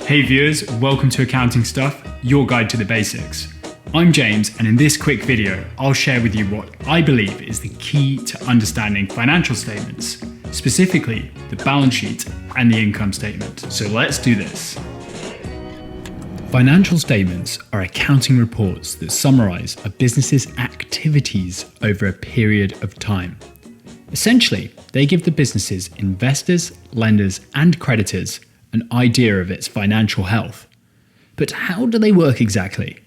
Hey viewers, welcome to Accounting Stuff, your guide to the basics. I'm James, and in this quick video, I'll share with you what I believe is the key to understanding financial statements, specifically the balance sheet and the income statement. So let's do this. Financial statements are accounting reports that summarize a business's activities over a period of time. Essentially, they give the business's investors, lenders, and creditors an idea of its financial health. But how do they work exactly?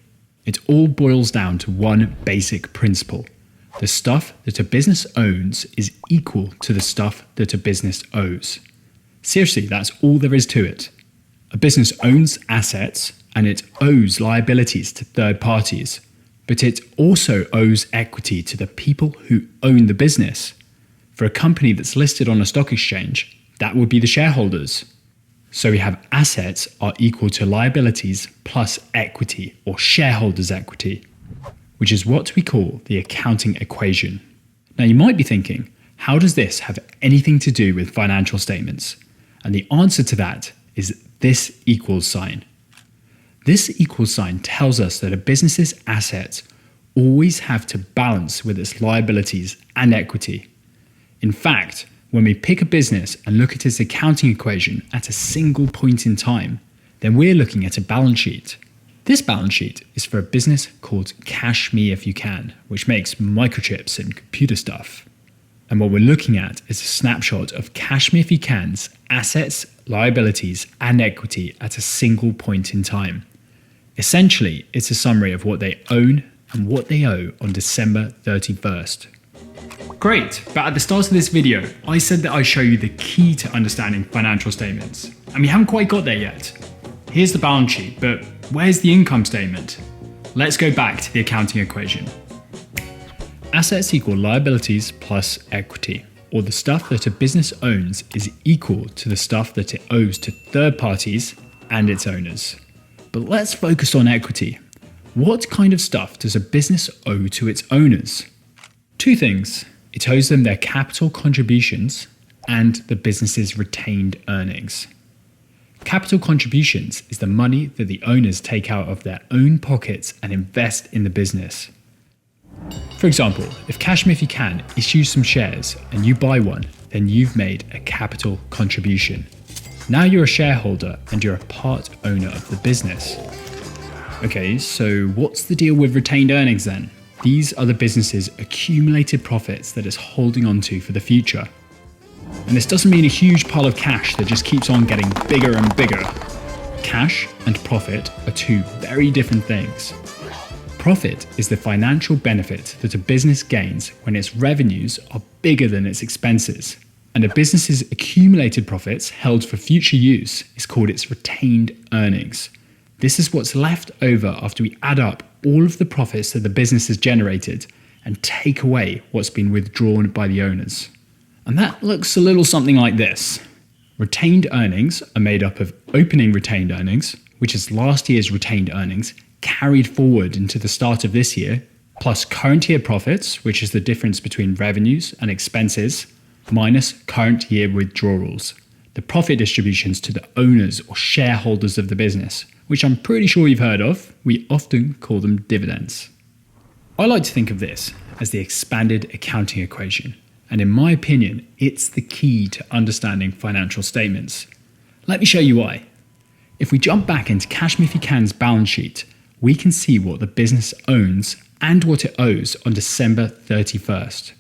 It all boils down to one basic principle. The stuff that a business owns is equal to the stuff that a business owes. Seriously, that's all there is to it. A business owns assets and it owes liabilities to third parties, but it also owes equity to the people who own the business. For a company that's listed on a stock exchange, that would be the shareholders. So we have assets are equal to liabilities plus equity, or shareholders' equity, which is what we call the accounting equation. Now you might be thinking, how does this have anything to do with financial statements? And the answer to that is this equals sign. This equals sign tells us that a business's assets always have to balance with its liabilities and equity. In fact, when we pick a business and look at its accounting equation at a single point in time, then we're looking at a balance sheet. This balance sheet is for a business called Cash Me If You Can, which makes microchips and computer stuff. And what we're looking at is a snapshot of Cash Me If You Can's assets, liabilities, and equity at a single point in time. Essentially, it's a summary of what they own and what they owe on December 31st. Great, but at the start of this video, I said that I'd show you the key to understanding financial statements, and we haven't quite got there yet. Here's the balance sheet, but where's the income statement? Let's go back to the accounting equation. Assets equal liabilities plus equity, or the stuff that a business owns is equal to the stuff that it owes to third parties and its owners. But let's focus on equity. What kind of stuff does a business owe to its owners? Two things. It owes them their capital contributions and the business's retained earnings. Capital contributions is the money that the owners take out of their own pockets and invest in the business. For example, if Cash Me If You Can issues some shares and you buy one, then you've made a capital contribution. Now you're a shareholder and you're a part owner of the business. Okay, so what's the deal with retained earnings then? These are the business's accumulated profits that it's holding on to for the future. And this doesn't mean a huge pile of cash that just keeps on getting bigger and bigger. Cash and profit are two very different things. Profit is the financial benefit that a business gains when its revenues are bigger than its expenses. And a business's accumulated profits held for future use is called its retained earnings. This is what's left over after we add up all of the profits that the business has generated and take away what's been withdrawn by the owners. And that looks a little something like this. Retained earnings are made up of opening retained earnings, which is last year's retained earnings carried forward into the start of this year, plus current year profits, which is the difference between revenues and expenses, minus current year withdrawals, the profit distributions to the owners or shareholders of the business, which I'm pretty sure you've heard of. We often call them dividends. I like to think of this as the expanded accounting equation, and in my opinion, it's the key to understanding financial statements. Let me show you why. If we jump back into Cash Me If You Can's balance sheet, we can see what the business owns and what it owes on December 31st.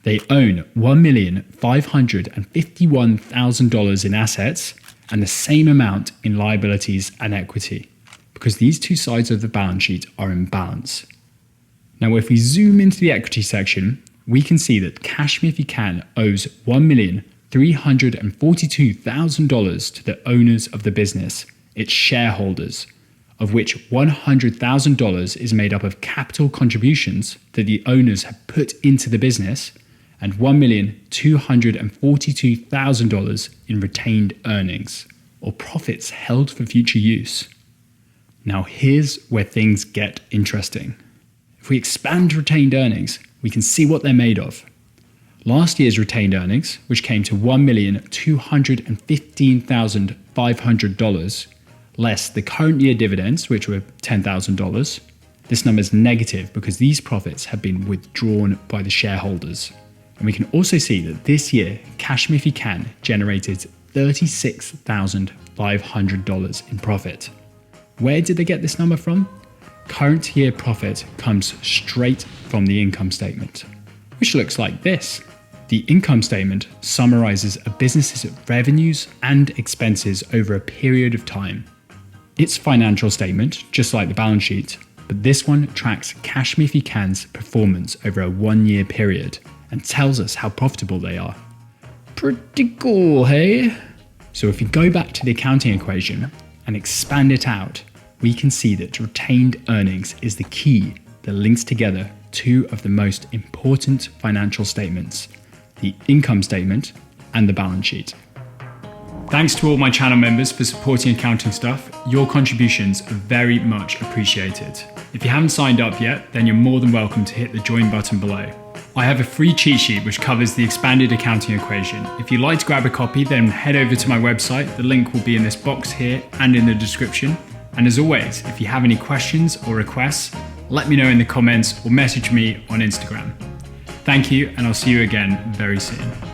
They own $1,551,000 in assets and the same amount in liabilities and equity, because these two sides of the balance sheet are in balance. Now, if we zoom into the equity section, we can see that Cash Me If You Can owes $1,342,000 to the owners of the business, its shareholders, of which $100,000 is made up of capital contributions that the owners have put into the business, and $1,242,000 in retained earnings, or profits held for future use. Now here's where things get interesting. If we expand retained earnings, we can see what they're made of. Last year's retained earnings, which came to $1,215,500, less the current year dividends, which were $10,000. This number is negative because these profits have been withdrawn by the shareholders. And we can also see that this year, Kashmir If You Can generated $36,500 in profit. Where did they get this number from? Current year profit comes straight from the income statement, which looks like this. The income statement summarizes a business's revenues and expenses over a period of time. It's a financial statement, just like the balance sheet, but this one tracks Kashmir If You Can's performance over a 1-year period and tells us how profitable they are. Pretty cool, hey? So if we go back to the accounting equation and expand it out, we can see that retained earnings is the key that links together two of the most important financial statements, the income statement and the balance sheet. Thanks to all my channel members for supporting Accounting Stuff. Your contributions are very much appreciated. If you haven't signed up yet, then you're more than welcome to hit the join button below. I have a free cheat sheet which covers the expanded accounting equation. If you'd like to grab a copy, then head over to my website. The link will be in this box here and in the description. And as always, if you have any questions or requests, let me know in the comments or message me on Instagram. Thank you, and I'll see you again very soon.